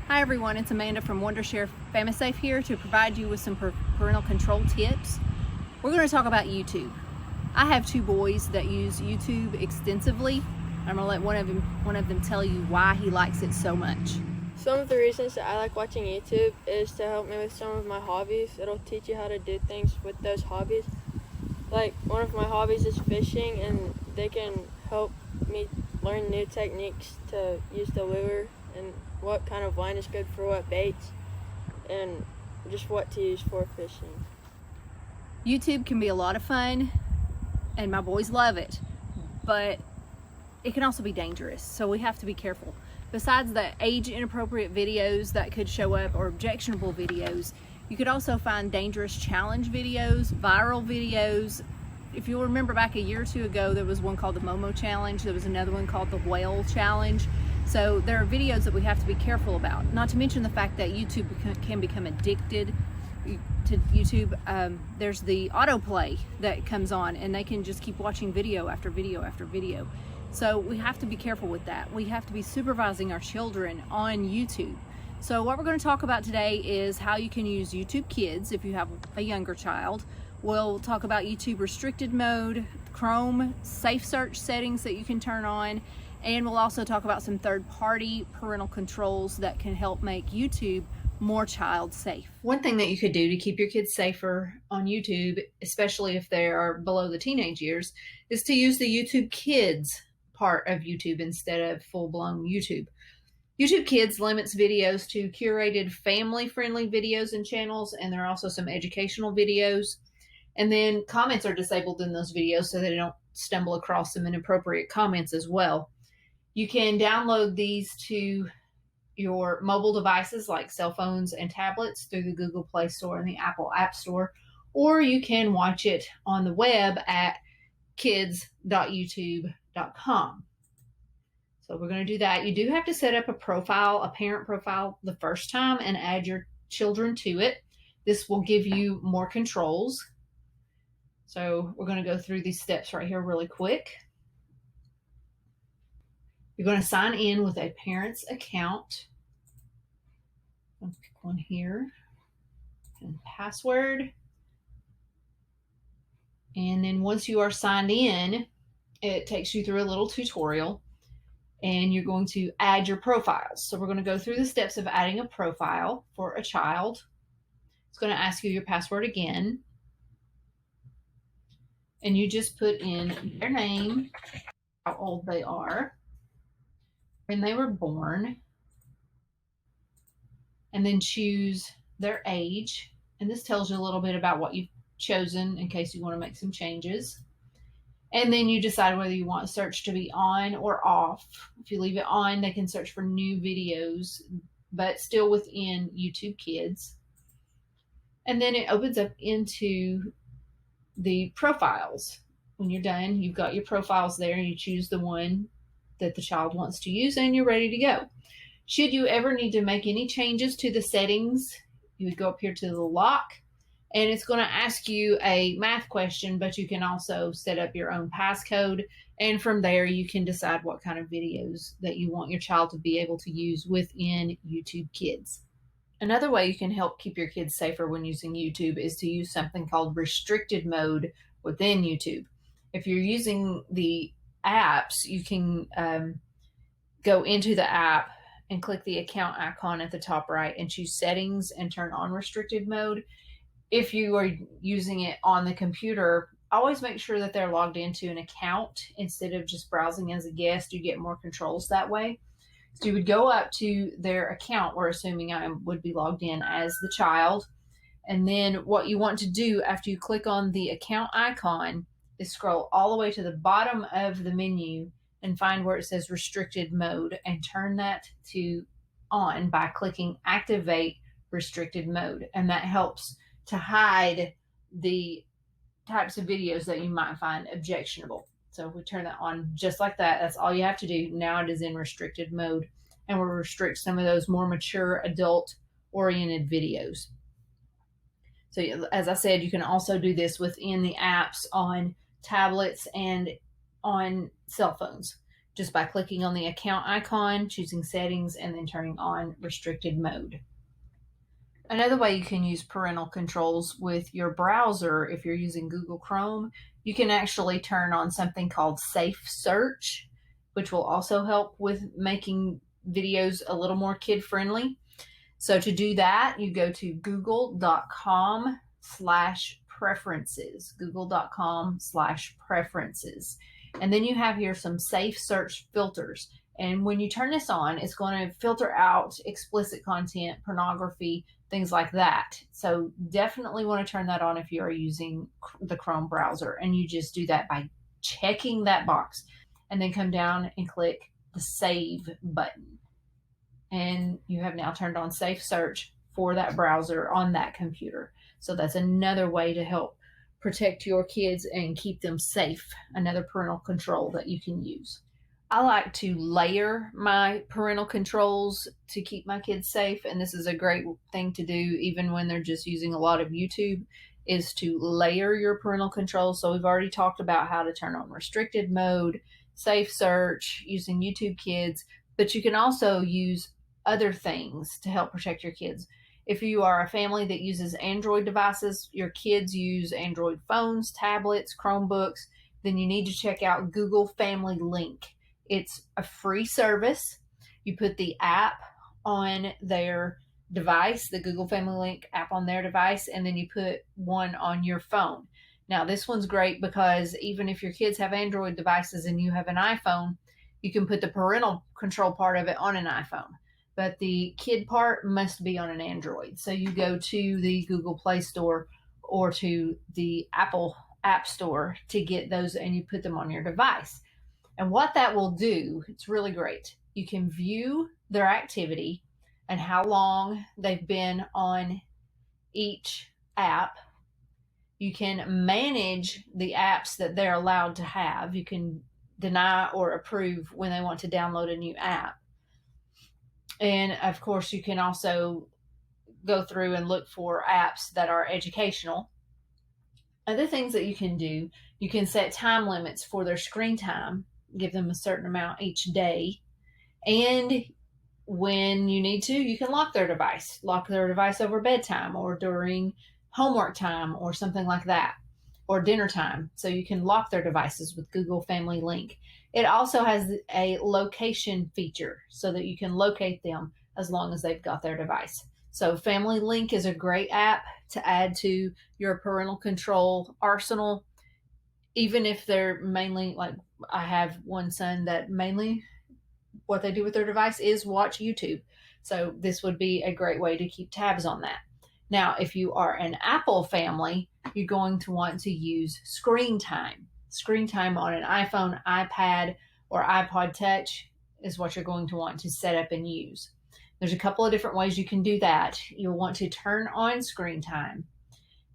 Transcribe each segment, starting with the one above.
Hi everyone, it's Amanda from Wondershare FamiSafe here to provide you with some parental control tips. We're going to talk about YouTube. I have two boys that use YouTube extensively. I'm going to let one of them tell you why he likes it so much. Some of the reasons that I like watching YouTube is to help me with some of my hobbies. It'll teach you how to do things with those hobbies. Like one of my hobbies is fishing, and they can help me learn new techniques to use the lure and what kind of line is good for what baits and just what to use for fishing. YouTube can be a lot of fun and my boys love it, but it can also be dangerous, so we have to be careful. Besides the age inappropriate videos that could show up or objectionable videos, you could also find dangerous challenge videos, viral videos. If you'll remember back a year or two ago, there was one called the Momo Challenge. There was another one called the Whale Challenge. So there are videos that we have to be careful about. Not to mention the fact that YouTube can become addicted to YouTube. There's the autoplay that comes on and they can just keep watching video after video after video. So we have to be careful with that. We have to be supervising our children on YouTube. So what we're going to talk about today is how you can use YouTube Kids if you have a younger child. We'll talk about YouTube restricted mode, Chrome safe search settings that you can turn on, and we'll also talk about some third-party parental controls that can help make YouTube more child safe. One thing that you could do to keep your kids safer on YouTube, especially if they are below the teenage years, is to use the YouTube Kids part of YouTube instead of full-blown YouTube. YouTube Kids limits videos to curated family-friendly videos and channels, and there are also some educational videos. And then comments are disabled in those videos so that they don't stumble across some inappropriate comments as well. You can download these to your mobile devices like cell phones and tablets through the Google Play Store and the Apple App Store, or you can watch it on the web at kids.youtube.com. So we're going to do that. You do have to set up a profile, a parent profile, the first time and add your children to it. This will give you more controls. So we're going to go through these steps right here really quick. You're going to sign in with a parent's account. I'll pick one here. And password. And then once you are signed in, it takes you through a little tutorial. And you're going to add your profiles. So we're going to go through the steps of adding a profile for a child. It's going to ask you your password again. And you just put in their name, how old they are, when they were born, and then choose their age. And this tells you a little bit about what you've chosen in case you want to make some changes. And then you decide whether you want search to be on or off. If you leave it on, they can search for new videos, but still within YouTube Kids. And then it opens up into the profiles. When you're done, you've got your profiles there, and you choose the one that the child wants to use, and you're ready to go. Should you ever need to make any changes to the settings, you would go up here to the lock, and it's going to ask you a math question, but you can also set up your own passcode, and from there you can decide what kind of videos that you want your child to be able to use within YouTube Kids. Another way you can help keep your kids safer when using YouTube is to use something called restricted mode within YouTube. If you're using the apps, you can go into the app and click the account icon at the top right and choose settings and turn on restricted mode. If you are using it on the computer, always make sure that they're logged into an account instead of just browsing as a guest. You get more controls that way. So you would go up to their account. We're assuming I would be logged in as the child. And then what you want to do after you click on the account icon is scroll all the way to the bottom of the menu and find where it says restricted mode and turn that to on by clicking activate restricted mode. And that helps to hide the types of videos that you might find objectionable. So if we turn that on just like that, that's all you have to do. Now it is in restricted mode and will restrict some of those more mature adult oriented videos. So as I said, you can also do this within the apps on tablets and on cell phones. just by clicking on the account icon, choosing settings, and then turning on restricted mode. Another way you can use parental controls with your browser, if you're using Google Chrome, you can actually turn on something called Safe Search, which will also help with making videos a little more kid friendly. So to do that, you go to google.com/preferences, google.com/preferences. And then you have here some safe search filters. And when you turn this on, it's going to filter out explicit content, pornography, things like that. So definitely want to turn that on if you are using the Chrome browser. And you just do that by checking that box and then come down and click the save button. And you have now turned on safe search for that browser on that computer. So that's another way to help protect your kids and keep them safe. Another parental control that you can use. I like to layer my parental controls to keep my kids safe, and this is a great thing to do even when they're just using a lot of YouTube, is to layer your parental controls. So we've already talked about how to turn on restricted mode, safe search, using YouTube Kids, but you can also use other things to help protect your kids. If you are a family that uses Android devices, your kids use Android phones, tablets, Chromebooks, then you need to check out Google Family Link. It's a free service. You put the app on their device, the Google Family Link app on their device, and then you put one on your phone. Now, this one's great because even if your kids have Android devices and you have an iPhone, you can put the parental control part of it on an iPhone. But the kid part must be on an Android. So you go to the Google Play Store or to the Apple App Store to get those, and you put them on your device. And what that will do, it's really great. You can view their activity and how long they've been on each app. You can manage the apps that they're allowed to have. You can deny or approve when they want to download a new app. And of course, you can also go through and look for apps that are educational. Other things that you can do, you can set time limits for their screen time, give them a certain amount each day. And when you need to, you can lock their device over bedtime or during homework time or something like that, or dinner time. So you can lock their devices with Google Family Link. It also has a location feature so that you can locate them as long as they've got their device. So Family Link is a great app to add to your parental control arsenal, even if they're mainly, like I have one son that mainly what they do with their device is watch YouTube. So this would be a great way to keep tabs on that. Now, if you are an Apple family, you're going to want to use Screen Time. Screen Time on an iPhone, iPad, or iPod Touch is what you're going to want to set up and use. There's a couple of different ways you can do that. You'll want to turn on Screen Time.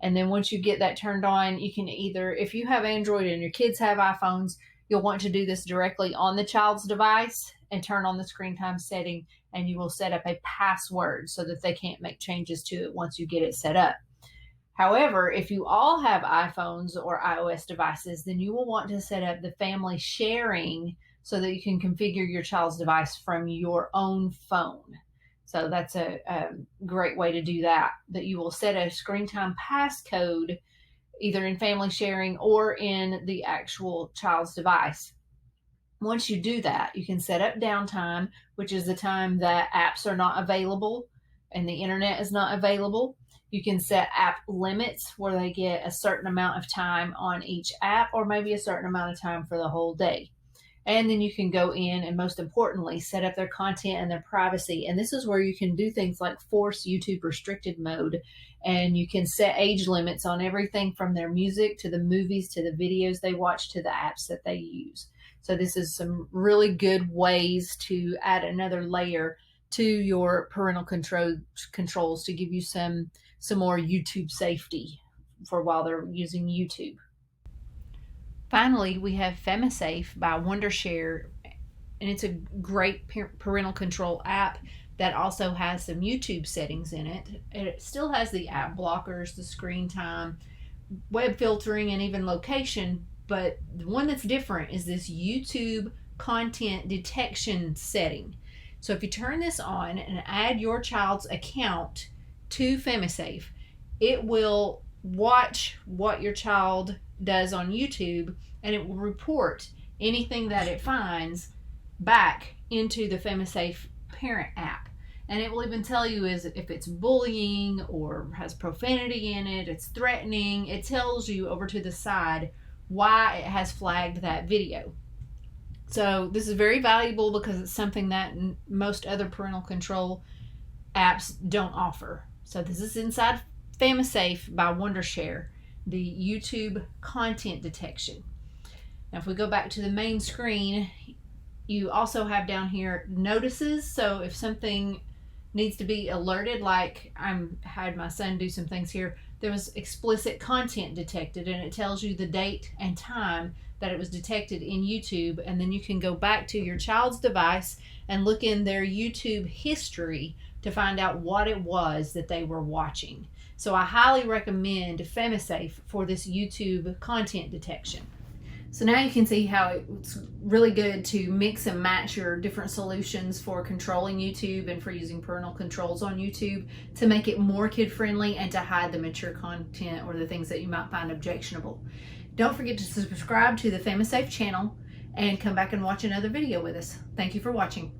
And then once you get that turned on, you can either, if you have Android and your kids have iPhones, you'll want to do this directly on the child's device and turn on the screen time setting, and you will set up a password so that they can't make changes to it once you get it set up. However, if you all have iPhones or iOS devices, then you will want to set up the family sharing so that you can configure your child's device from your own phone. So that's a great way to do that you will set a screen time passcode either in family sharing or in the actual child's device. Once you do that, you can set up downtime, which is the time that apps are not available and the internet is not available. You can set app limits where they get a certain amount of time on each app or maybe a certain amount of time for the whole day. And then you can go in and, most importantly, set up their content and their privacy. And this is where you can do things like force YouTube restricted mode. And you can set age limits on everything from their music to the movies to the videos they watch to the apps that they use. So this is some really good ways to add another layer to your parental controls to give you some more YouTube safety for while they're using YouTube. Finally, we have FemiSafe by Wondershare, and it's a great parental control app that also has some YouTube settings in it. It still has the app blockers, the screen time, web filtering, and even location, but the one that's different is this YouTube content detection setting. So if you turn this on and add your child's account to FemiSafe, it will watch what your child does on YouTube, and it will report anything that it finds back into the FemiSafe parent app. And it will even tell you if it's bullying or has profanity in it, it's threatening. It tells you over to the side why it has flagged that video. So this is very valuable because it's something that most other parental control apps don't offer. So this is inside FamiSafe by Wondershare, the YouTube content detection. Now if we go back to the main screen, you also have down here notices. So if something needs to be alerted, like I had my son do some things here, there was explicit content detected, and it tells you the date and time that it was detected in YouTube, and then you can go back to your child's device and look in their YouTube history to find out what it was that they were watching. So I highly recommend FemiSafe for this YouTube content detection. So now you can see how it's really good to mix and match your different solutions for controlling YouTube and for using parental controls on YouTube to make it more kid-friendly and to hide the mature content or the things that you might find objectionable. Don't forget to subscribe to the FamiSafe channel and come back and watch another video with us. Thank you for watching.